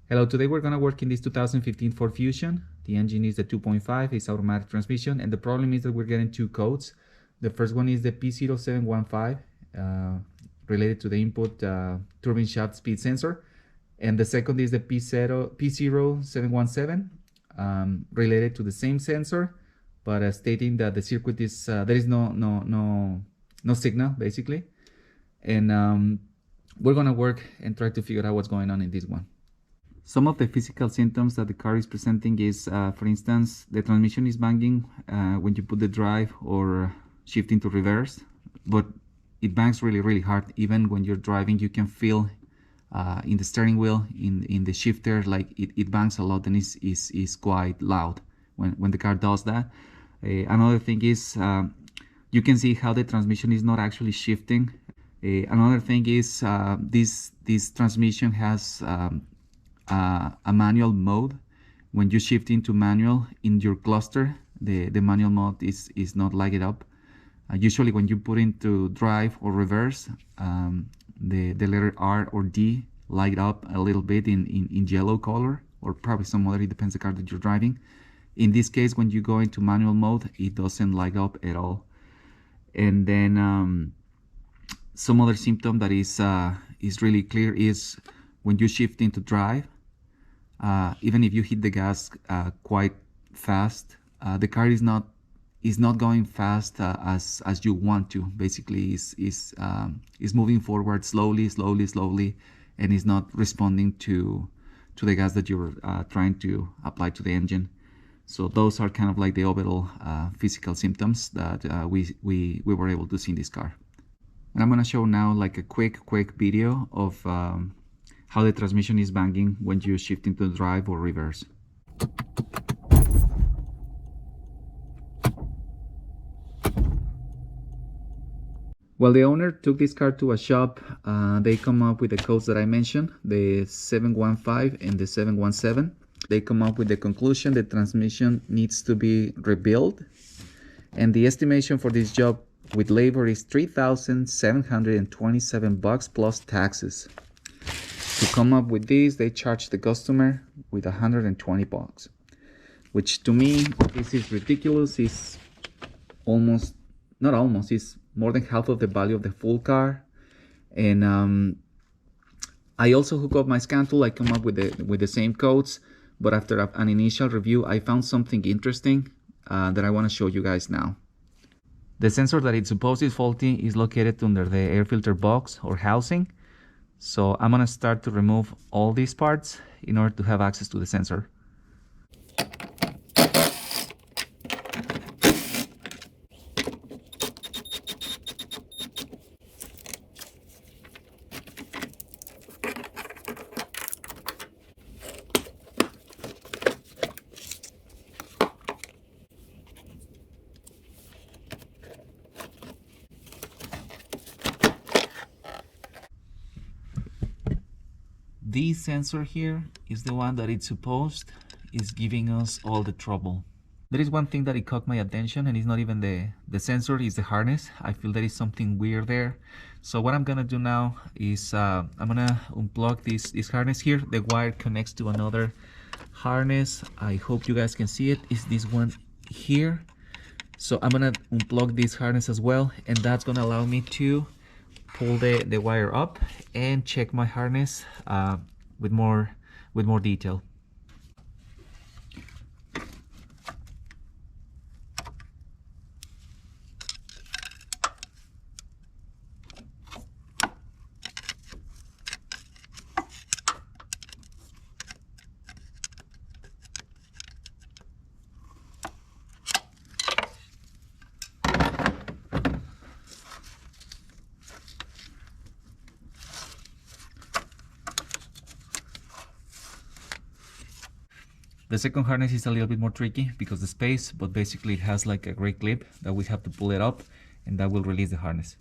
Hello, today we're gonna work in this 2015 Ford Fusion. The engine is the 2.5, it's automatic transmission, and the problem is that we're getting two codes. The first one is the P0715, related to the input turbine shaft speed sensor, and the second is the P0717, related to the same sensor, but stating that the circuit is there is no signal basically, and we're gonna work and try to figure out what's going on in this one. Some of the physical symptoms that the car is presenting is, for instance, the transmission is banging when you put the drive or shift into reverse, but it bangs really hard. Even when you're driving, you can feel in the steering wheel, in the shifter, like it bangs a lot and is quite loud when the car does that. Another thing is you can see how the transmission is not actually shifting. Another thing is this transmission has a manual mode. When you shift into manual in your cluster, the manual mode is not lighted up. Usually when you put into drive or reverse, the letter R or D light up a little bit in yellow color, or probably some other, it depends the car that you're driving. In this case, when you go into manual mode, it doesn't light up at all. And then some other symptom that is really clear is when you shift into drive, even if you hit the gas quite fast, the car is not going fast as you want to. Basically, is moving forward slowly, and is not responding to the gas that you're trying to apply to the engine. So those are kind of like the overall physical symptoms that we were able to see in this car. And I'm gonna show now like a quick video of how the transmission is banging when you shift into drive or reverse. Well, the owner took this car to a shop. They come up with the codes that I mentioned, the 715 and the 717. They come up with the conclusion the transmission needs to be rebuilt, and the estimation for this job with labor is $3,727 plus taxes. To come up with this, they charge the customer with $120, which to me, this is ridiculous. It's it's more than half of the value of the full car. And I also hook up my scan tool. I come up with the same codes, but after an initial review, I found something interesting that I want to show you guys now. The sensor that it's supposed is faulty is located under the air filter box or housing. So I'm gonna start to remove all these parts in order to have access to the sensor. This sensor here is the one that it's supposed is giving us all the trouble. There is one thing that it caught my attention, and it's not even the sensor, it's the harness. I feel there is something weird there. So what I'm gonna do now is I'm gonna unplug this harness here. The wire connects to another harness. I hope you guys can see it. It's this one here. So I'm gonna unplug this harness as well, and that's gonna allow me to pull the wire up and check my harness with more detail. The second harness is a little bit more tricky because the space, but basically it has like a great clip that we have to pull it up, and that will release the harness.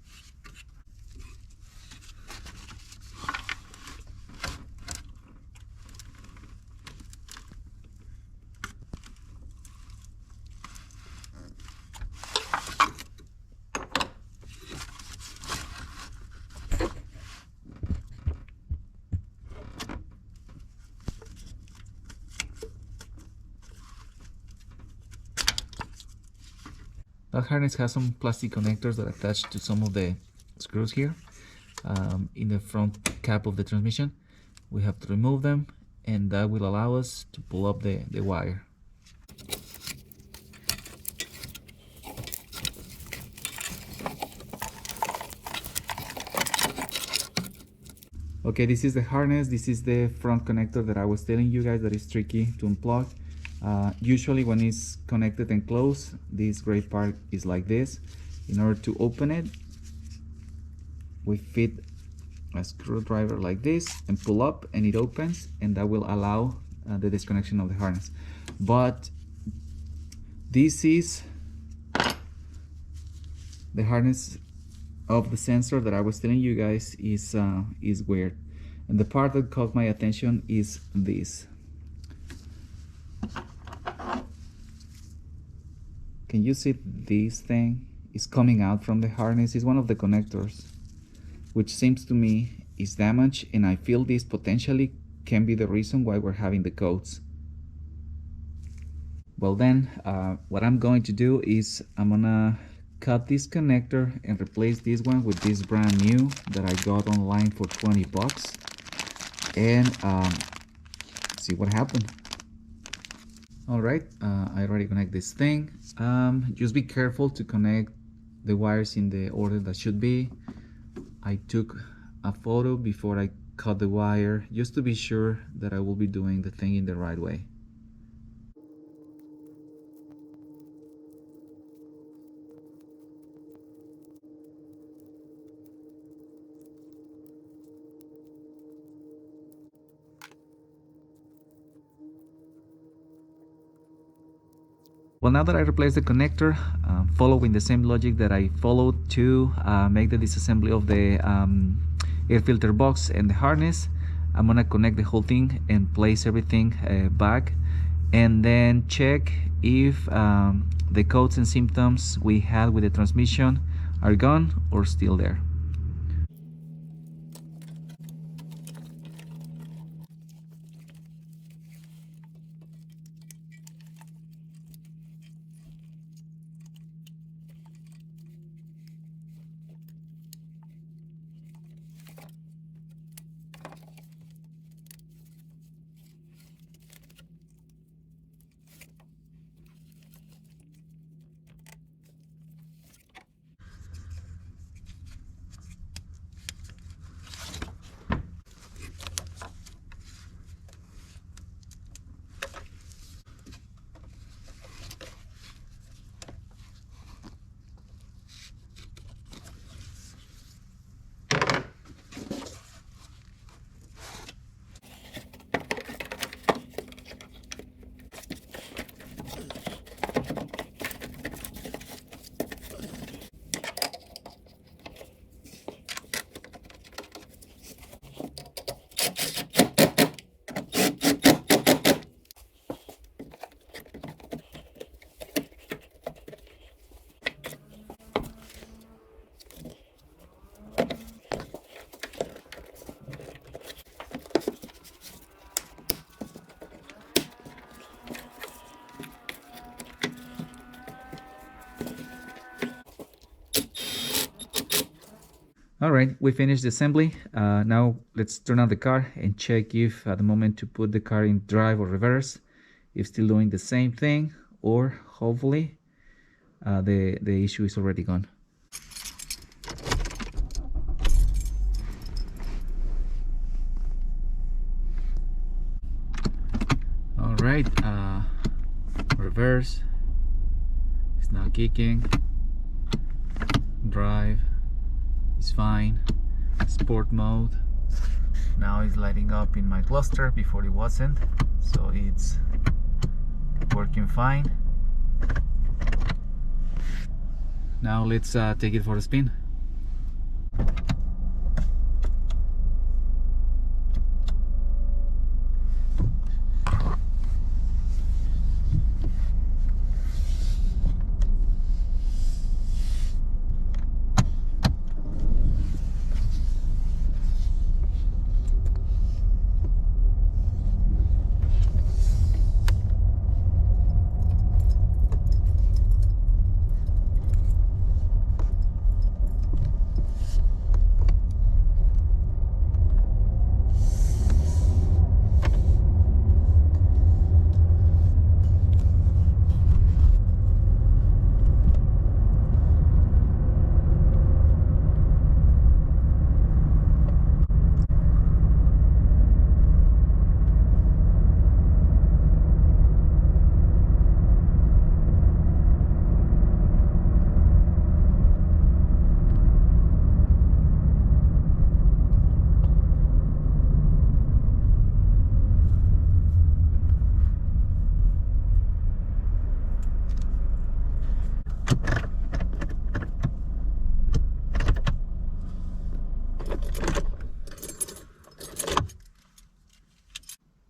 That harness has some plastic connectors that attach to some of the screws here in the front cap of the transmission. We have to remove them, and that will allow us to pull up the wire. Okay, this is the harness. This is the front connector that I was telling you guys that is tricky to unplug. Usually when it's connected and closed, this gray part is like this. In order to open it, we fit a screwdriver like this and pull up, and it opens, and that will allow the disconnection of the harness. But this is the harness of the sensor that I was telling you guys is weird, and the part that caught my attention is this. Can you see this thing is coming out from the harness? It's one of the connectors, which seems to me is damaged, and I feel this potentially can be the reason why we're having the codes. Well then, what I'm going to do is I'm gonna cut this connector and replace this one with this brand new that I got online for 20 bucks, and see what happened. Alright, I already connect this thing. Just be careful to connect the wires in the order that should be. I took a photo before I cut the wire just to be sure that I will be doing the thing in the right way. Well, now that I replaced the connector, following the same logic that I followed to make the disassembly of the air filter box and the harness, I'm gonna connect the whole thing and place everything back, and then check if the codes and symptoms we had with the transmission are gone or still there. Alright, we finished the assembly. Now let's turn on the car and check if at the moment to put the car in drive or reverse, if still doing the same thing, or hopefully the issue is already gone. Alright, reverse is now kicking, drive is fine, sport mode now is lighting up in my cluster. Before it wasn't, so it's working fine. Now let's take it for a spin.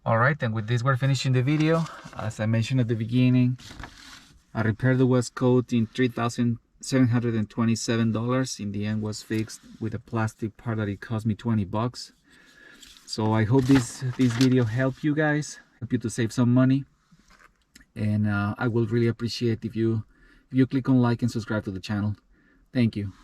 All right, and with this we're finishing the video. As I mentioned at the beginning, I repaired the West coat in $3,727. In the end was fixed with a plastic part that it cost me 20 bucks. So I hope this video helped you guys, help you to save some money. And I will really appreciate if you click on like and subscribe to the channel. Thank you.